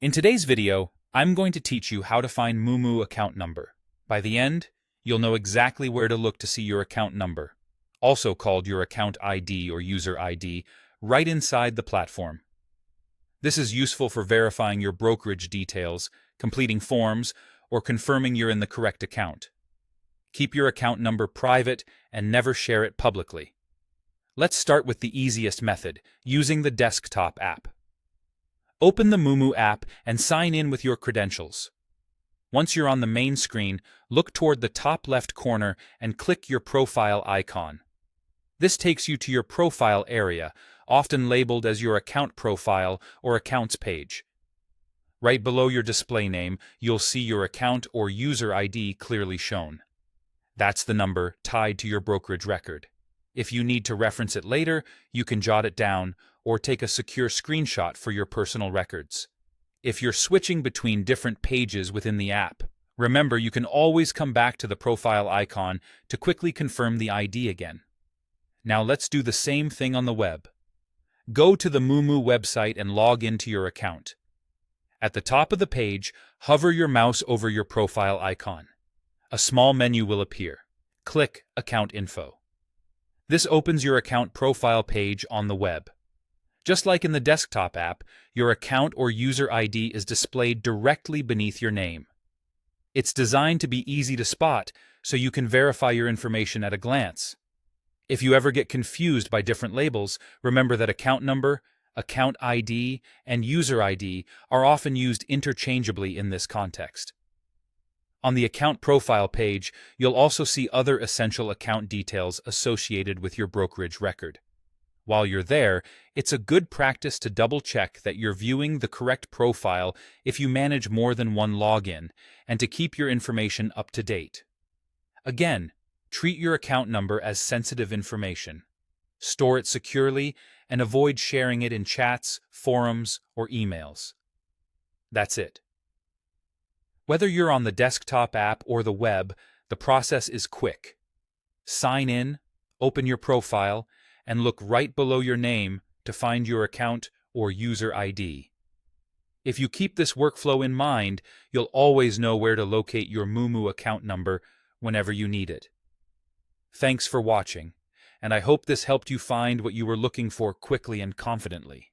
In today's video, I'm going to teach you how to find Moomoo account number. By the end, you'll know exactly where to look to see your account number, also called your account ID or user ID, right inside the platform. This is useful for verifying your brokerage details, completing forms, or confirming you're in the correct account. Keep your account number private and never share it publicly. Let's start with the easiest method, using the desktop app. Open the Moomoo app and sign in with your credentials. Once you're on the main screen, look toward the top left corner and click your profile icon. This takes you to your profile area, often labeled as your account profile or accounts page. Right below your display name, you'll see your account or user ID clearly shown. That's the number tied to your brokerage record. If you need to reference it later, you can jot it down or take a secure screenshot for your personal records. If you're switching between different pages within the app, remember you can always come back to the profile icon to quickly confirm the ID again. Now let's do the same thing on the web. Go to the Moomoo website and log into your account. At the top of the page, hover your mouse over your profile icon. A small menu will appear. Click Account Info. This opens your account profile page on the web. Just like in the desktop app, your account or user ID is displayed directly beneath your name. It's designed to be easy to spot, so you can verify your information at a glance. If you ever get confused by different labels, remember that account number, account ID, and user ID are often used interchangeably in this context. On the account profile page, you'll also see other essential account details associated with your brokerage record. While you're there, it's a good practice to double-check that you're viewing the correct profile if you manage more than one login, and to keep your information up to date. Again, treat your account number as sensitive information. Store it securely and avoid sharing it in chats, forums, or emails. That's it. Whether you're on the desktop app or the web, the process is quick. Sign in, open your profile, and look right below your name to find your account or user ID. If you keep this workflow in mind, you'll always know where to locate your Moomoo account number whenever you need it. Thanks for watching, and I hope this helped you find what you were looking for quickly and confidently.